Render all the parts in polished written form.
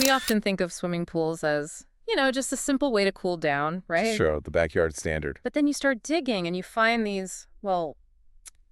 We often think of swimming pools as, just a simple way to cool down, right? Sure, the backyard standard. But then you start digging and you find these, well,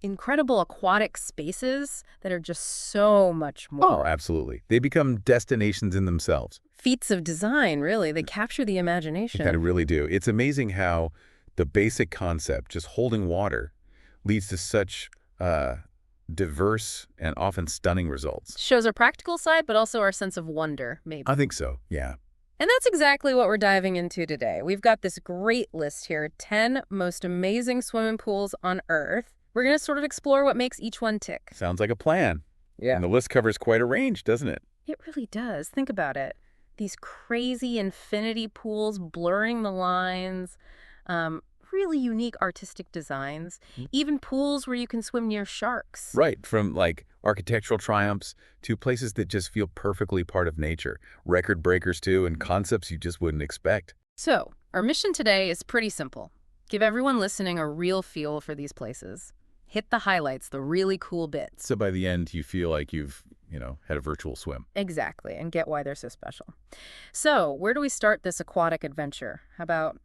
incredible aquatic spaces that are just so much Oh, more. absolutely. They become destinations in themselves. Feats of design, really. They capture the They kind imagination. of really do. It's amazing how the basic concept, just holding water, leads to such diverse and often stunning results. Shows our practical side, but also our sense of wonder, maybe. I think so, yeah. And that's exactly what we're diving into today. We've got this great list here, 10 most amazing swimming pools on Earth. We're going to sort of explore what makes each one tick. Sounds like a plan. Yeah. And the list covers quite a range, doesn't it? It really does. Think about it. These crazy infinity pools blurring the lines, really unique artistic designs, even pools where you can swim near sharks. Right, from like architectural triumphs to places that just feel perfectly part of nature. Record breakers too, and concepts you just wouldn't expect. So, our mission today is pretty simple. Give everyone listening a real feel for these places. Hit the highlights, the really cool bits. So by the end, you feel like you've, had a virtual swim. Exactly, and get why they're so special. So, where do we start this aquatic adventure? How about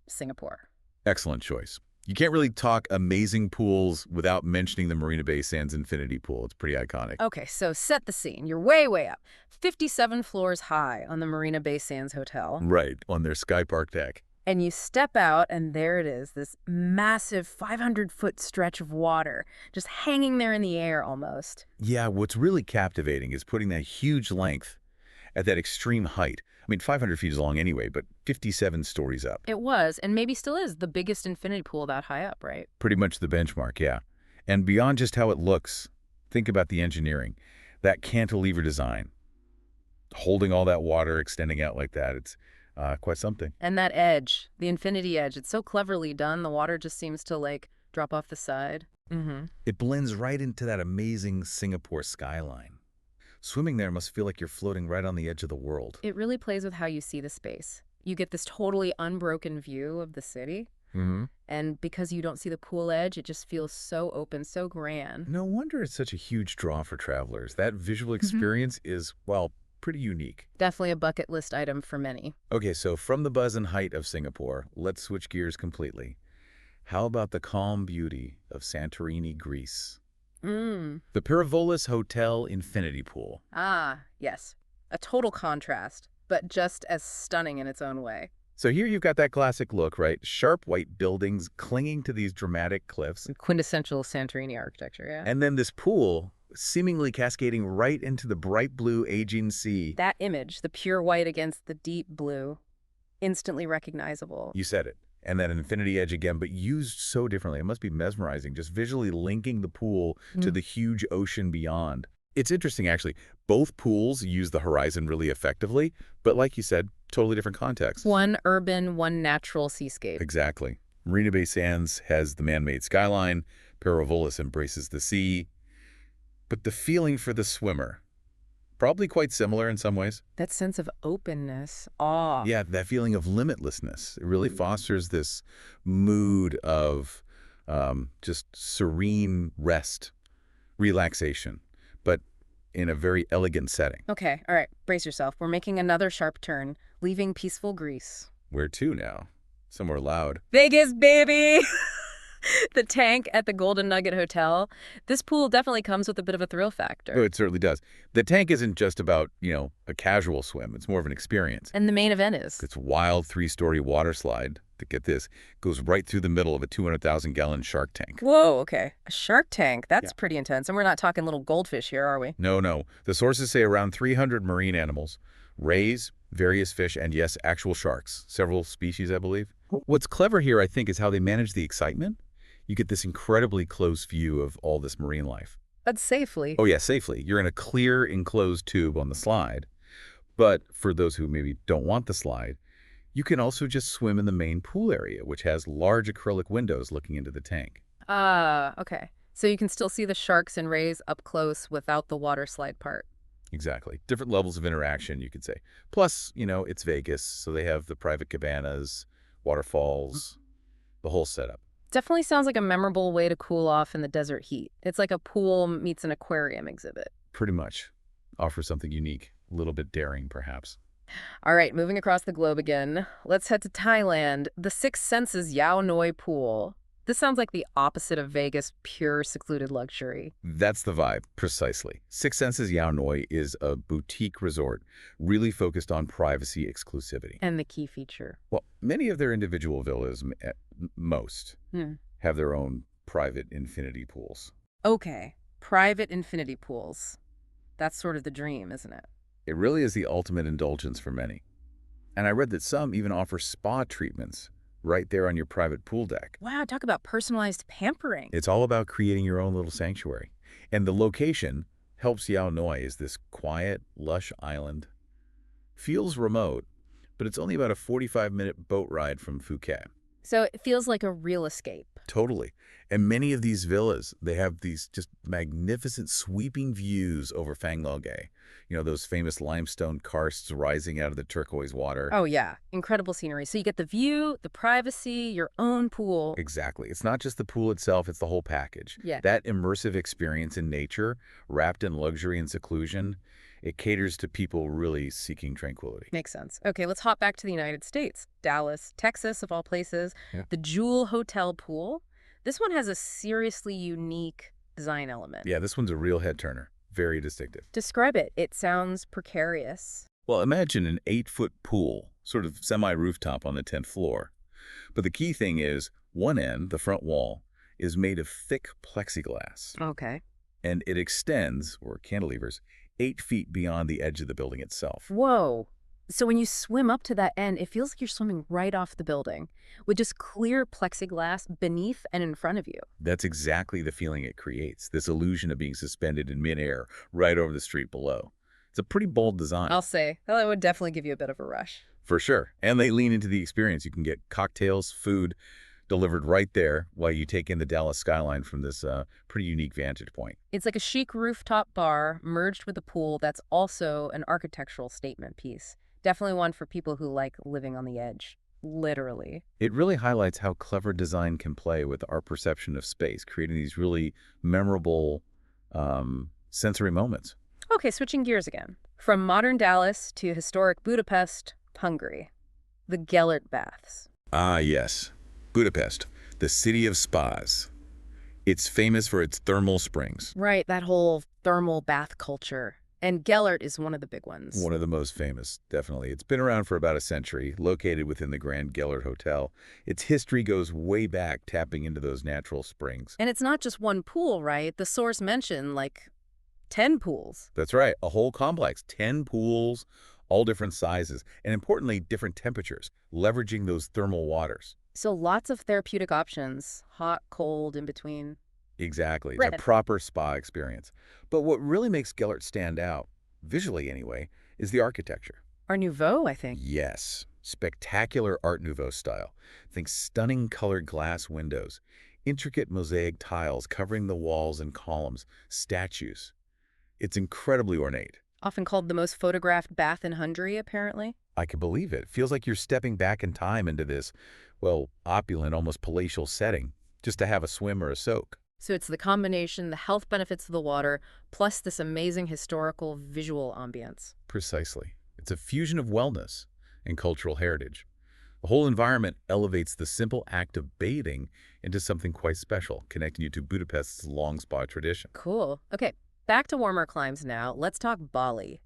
Singapore? Excellent choice. You can't really talk amazing pools without mentioning the Marina Bay Sands Infinity Pool. It's pretty iconic. Okay, so set the scene. You're way, way up. 57 floors high on the Marina Bay Sands Hotel. Right, on their Sky Park deck. And you step out, and there it is, this massive 500-foot stretch of water, just hanging there in the air almost. Yeah, what's really captivating is putting that huge length at that extreme height. I mean, 500 feet is long anyway, but 57 stories up. It was, and maybe still is, the biggest infinity pool that high up, right? Pretty much the benchmark, yeah. And beyond just how it looks, think about the engineering. That cantilever design, holding all that water, extending out like that, it's quite something. And that edge, the infinity edge, it's so cleverly done. The water just seems to, drop off the side. It blends right into that amazing Singapore skyline. Swimming there must feel like you're floating right on the edge of the world. It really plays with how you see the space. You get this totally unbroken view of the city. And because you don't see the pool edge, it just feels so open, so grand. No wonder it's such a huge draw for travelers. That visual experience is, well, pretty unique. Definitely a bucket list item for many. Okay, so from the buzz and height of Singapore, let's switch gears completely. How about the calm beauty of Santorini, Greece? The Pyravolis Hotel Infinity Pool. Ah, yes. A total contrast, but just as stunning in its own way. So here you've got that classic look, right? Sharp white buildings clinging to these dramatic cliffs. Quintessential Santorini architecture, yeah. And then this pool seemingly cascading right into the bright blue Aegean Sea. That image, the pure white against the deep blue, instantly recognizable. You said it. And that infinity edge again, but used so differently. It must be mesmerizing, just visually linking the pool to the huge ocean beyond. It's interesting, actually. Both pools use the horizon really effectively, but like you said, totally different contexts. One urban, one natural seascape. Exactly. Marina Bay Sands has the man-made skyline. Pyravolis embraces the sea. But the feeling for the swimmer, probably quite similar in some ways. That sense of openness, awe. Yeah, that feeling of limitlessness. It really fosters this mood of just serene rest, relaxation, but in a very elegant setting. Okay, all right, brace yourself. We're making another sharp turn, leaving peaceful Greece. Where to now? Somewhere loud. Vegas, baby! The tank at the Golden Nugget Hotel. This pool definitely comes with a bit of a thrill factor. Oh, it certainly does. The tank isn't just about, a casual swim. It's more of an experience. And the main event is? It's wild 3-story water slide that, get this, goes right through the middle of a 200,000-gallon shark tank. Whoa, okay. A shark tank. That's pretty intense. And we're not talking little goldfish here, are we? No. The sources say around 300 marine animals, rays, various fish, and yes, actual sharks. Several species, I believe. What's clever here, I think, is how they manage the excitement. You get this incredibly close view of all this marine life. But safely. Oh, yeah, safely. You're in a clear, enclosed tube on the slide. But for those who maybe don't want the slide, you can also just swim in the main pool area, which has large acrylic windows looking into the tank. Ah, okay. So you can still see the sharks and rays up close without the water slide part. Exactly. Different levels of interaction, you could say. Plus, it's Vegas, so they have the private cabanas, waterfalls, the whole setup. Definitely sounds like a memorable way to cool off in the desert heat. It's like a pool meets an aquarium exhibit. Pretty much. Offers something unique. A little bit daring, perhaps. All right, moving across the globe again. Let's head to Thailand. The Six Senses Yao Noi Pool. This sounds like the opposite of Vegas, pure secluded luxury. That's the vibe, precisely. Six Senses Yao Noi is a boutique resort, really focused on privacy exclusivity. And the key feature. Well, many of their individual villas, most, Hmm. have their own private infinity pools. Okay, private infinity pools. That's sort of the dream, isn't it? It really is the ultimate indulgence for many. And I read that some even offer spa treatments right there on your private pool deck. Wow, talk about personalized pampering. It's all about creating your own little sanctuary. And the location helps Yao Noi is this quiet, lush island. Feels remote, but it's only about a 45-minute boat ride from Phuket. So it feels like a real escape. Totally. And many of these villas, they have these just magnificent sweeping views over Phang Ngo Ge. You know, those famous limestone karsts rising out of the turquoise water. Oh, yeah. Incredible scenery. So you get the view, the privacy, your own pool. Exactly. It's not just the pool itself, it's the whole package. Yeah. That immersive experience in nature, wrapped in luxury and seclusion, it caters to people really seeking tranquility. Makes sense. Okay, let's hop back to the United States. Dallas, Texas, of all places. Yeah. The Jewel Hotel Pool. This one has a seriously unique design element. Yeah, this one's a real head-turner. Very distinctive. Describe it. It sounds precarious. Well, imagine an 8-foot pool, sort of semi-rooftop on the 10th floor. But the key thing is, one end, the front wall, is made of thick plexiglass. Okay. And it extends, or cantilevers, 8 feet beyond the edge of the building itself. Whoa. So when you swim up to that end, it feels like you're swimming right off the building with just clear plexiglass beneath and in front of you. That's exactly the feeling it creates, this illusion of being suspended in midair right over the street below. It's a pretty bold design. I'll say, that would definitely give you a bit of a rush. For sure. And they lean into the experience. You can get cocktails, food delivered right there while you take in the Dallas skyline from this pretty unique vantage point. It's like a chic rooftop bar merged with a pool that's also an architectural statement piece. Definitely one for people who like living on the edge, literally. It really highlights how clever design can play with our perception of space, creating these really memorable sensory moments. Okay, switching gears again. From modern Dallas to historic Budapest, Hungary. The Gellert Baths. Ah, yes. Budapest, the city of spas. It's famous for its thermal springs. Right, that whole thermal bath culture. And Gellert is one of the big ones. One of the most famous, definitely. It's been around for about a century, located within the Grand Gellert Hotel. Its history goes way back, tapping into those natural springs. And it's not just one pool, right? The source mentioned, like, 10 pools. That's right, a whole complex, 10 pools, all different sizes, and importantly, different temperatures, leveraging those thermal waters. So lots of therapeutic options, hot, cold, in between. Exactly. It's Right. a proper spa experience. But what really makes Gellert stand out, visually anyway, is the architecture. Art Nouveau, I think. Yes, spectacular Art Nouveau style. Think stunning colored glass windows, intricate mosaic tiles covering the walls and columns, statues. It's incredibly ornate. Often called the most photographed bath in Hungary, apparently. I can believe it. Feels like you're stepping back in time into this, well, opulent, almost palatial setting, just to have a swim or a soak. So it's the combination, the health benefits of the water, plus this amazing historical visual ambience. Precisely. It's a fusion of wellness and cultural heritage. The whole environment elevates the simple act of bathing into something quite special, connecting you to Budapest's long spa tradition. Cool. Okay, back to warmer climes now. Let's talk Bali.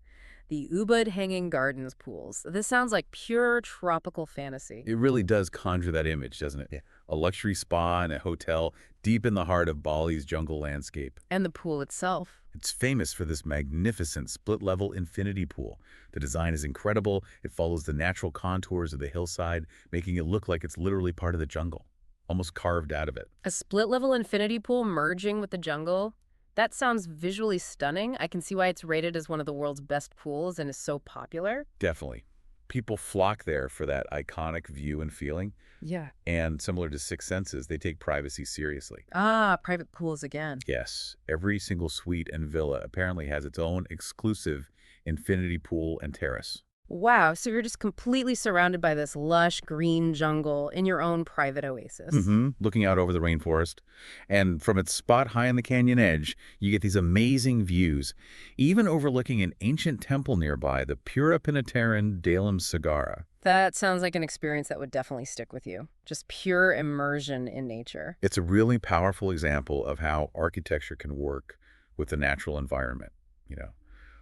The Ubud Hanging Gardens pools. This sounds like pure tropical fantasy. It really does conjure that image, doesn't it? Yeah. A luxury spa and a hotel deep in the heart of Bali's jungle landscape. And the pool itself. It's famous for this magnificent split-level infinity pool. The design is incredible. It follows the natural contours of the hillside, making it look like it's literally part of the jungle, almost carved out of it. A split-level infinity pool merging with the jungle. That sounds visually stunning. I can see why it's rated as one of the world's best pools and is so popular. Definitely. People flock there for that iconic view and feeling. Yeah. And similar to Six Senses, they take privacy seriously. Ah, private pools again. Yes, every single suite and villa apparently has its own exclusive infinity pool and terrace. Wow, so you're just completely surrounded by this lush green jungle in your own private oasis. Looking out over the rainforest. And from its spot high on the canyon edge, you get these amazing views, even overlooking an ancient temple nearby, the Purapinataran Dalam Sagara. That sounds like an experience that would definitely stick with you. Just pure immersion in nature. It's a really powerful example of how architecture can work with the natural environment, you know,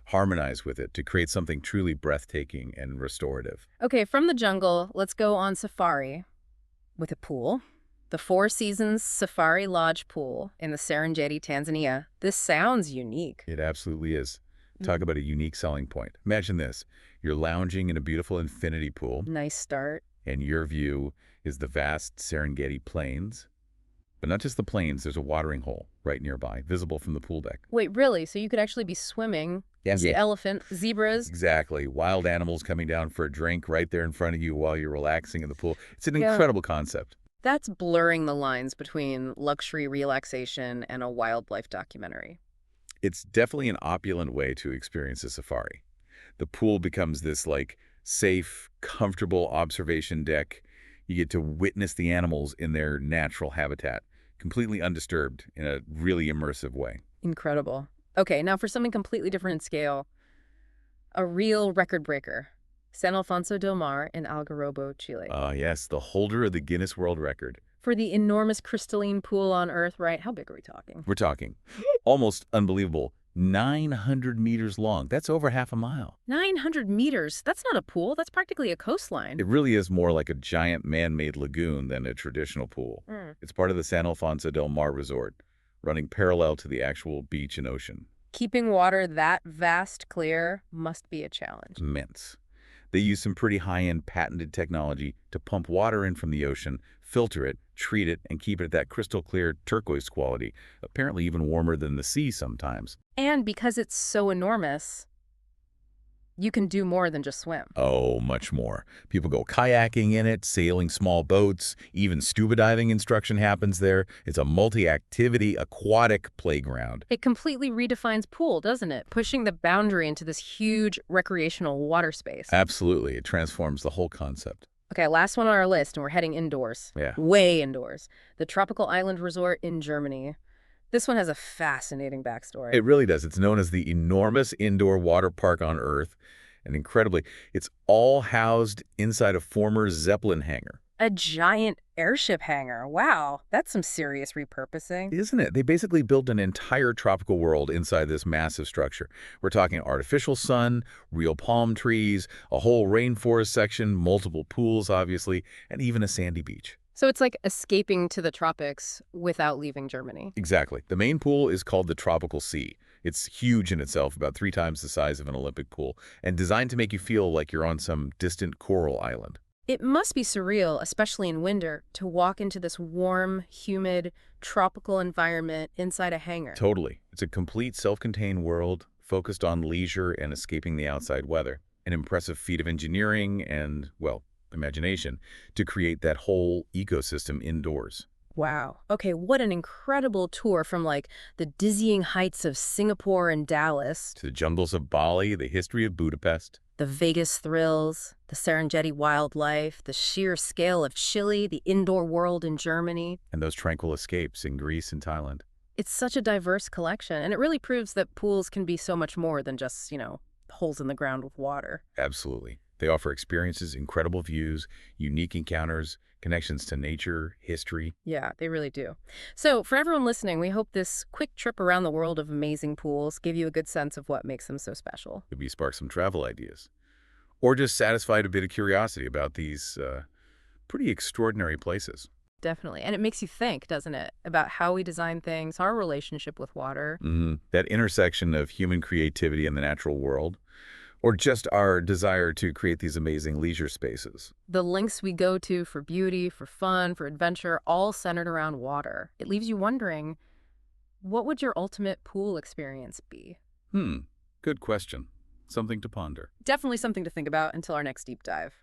harmonize with it to create something truly breathtaking and restorative. Okay, from the jungle, let's go on safari with a pool. The Four Seasons Safari Lodge Pool in the Serengeti, Tanzania. This sounds unique. It absolutely is. Talk about a unique selling point. Imagine this. You're lounging in a beautiful infinity pool, Nice start. and your view is the vast Serengeti Plains. But not just the plains, there's a watering hole right nearby, visible from the pool deck. Wait, really? So you could actually be swimming, see Yeah. elephant, zebras? Exactly. Wild animals coming down for a drink right there in front of you while you're relaxing in the pool. It's an Yeah. incredible concept. That's blurring the lines between luxury relaxation and a wildlife documentary. It's definitely an opulent way to experience a safari. The pool becomes this like safe, comfortable observation deck. You get to witness the animals in their natural habitat, completely undisturbed in a really immersive way. Incredible. Okay, now for something completely different in scale, a real record breaker. San Alfonso del Mar in Algarrobo, Chile. Yes, the holder of the Guinness World Record. For the enormous crystalline pool on Earth, right? How big are we talking? We're talking almost unbelievable, 900 meters long. That's over half a mile. 900 meters. That's not a pool. That's practically a coastline. It really is more like a giant man-made lagoon than a traditional pool. Mm. It's part of the San Alfonso del Mar Resort, running parallel to the actual beach and ocean. Keeping water that vast clear must be a challenge. Immense. They use some pretty high-end patented technology to pump water in from the ocean, filter it, treat it, and keep it at that crystal clear turquoise quality, apparently even warmer than the sea sometimes. And because it's so enormous, you can do more than just swim. Oh, much more. People go kayaking in it, sailing small boats, even scuba diving instruction happens there. It's a multi-activity, aquatic playground. It completely redefines pool, doesn't it? Pushing the boundary into this huge recreational water space. Absolutely. It transforms the whole concept. Okay, last one on our list, and we're heading indoors. Yeah. Way indoors. The Tropical Island Resort in Germany. This one has a fascinating backstory. It really does. It's known as the enormous indoor water park on Earth. And incredibly, it's all housed inside a former Zeppelin hangar. A giant airship hangar. Wow, that's some serious repurposing. Isn't it? They basically built an entire tropical world inside this massive structure. We're talking artificial sun, real palm trees, a whole rainforest section, multiple pools, obviously, and even a sandy beach. So it's like escaping to the tropics without leaving Germany. Exactly. The main pool is called the Tropical Sea. It's huge in itself, about 3 times the size of an Olympic pool, and designed to make you feel like you're on some distant coral island. It must be surreal, especially in winter, to walk into this warm, humid, tropical environment inside a hangar. Totally. It's a complete self-contained world focused on leisure and escaping the outside weather. An impressive feat of engineering and, well, imagination to create that whole ecosystem indoors. Wow. Okay, what an incredible tour from like the dizzying heights of Singapore and Dallas, To the jungles of Bali, the history of Budapest. the Vegas thrills, the Serengeti wildlife, the sheer scale of Chile, the indoor world in Germany. And those tranquil escapes in Greece and Thailand. It's such a diverse collection, and it really proves that pools can be so much more than just, holes in the ground with water. Absolutely. They offer experiences, incredible views, unique encounters, connections to nature, history. Yeah, they really do. So for everyone listening, we hope this quick trip around the world of amazing pools gave you a good sense of what makes them so special. Maybe spark some travel ideas. Or just satisfied a bit of curiosity about these pretty extraordinary places. Definitely. And it makes you think, doesn't it, about how we design things, our relationship with water. That intersection of human creativity and the natural world, or just our desire to create these amazing leisure spaces. The lengths we go to for beauty, for fun, for adventure, all centered around water. It leaves you wondering, what would your ultimate pool experience be? Good question. Something to ponder. Definitely something to think about until our next deep dive.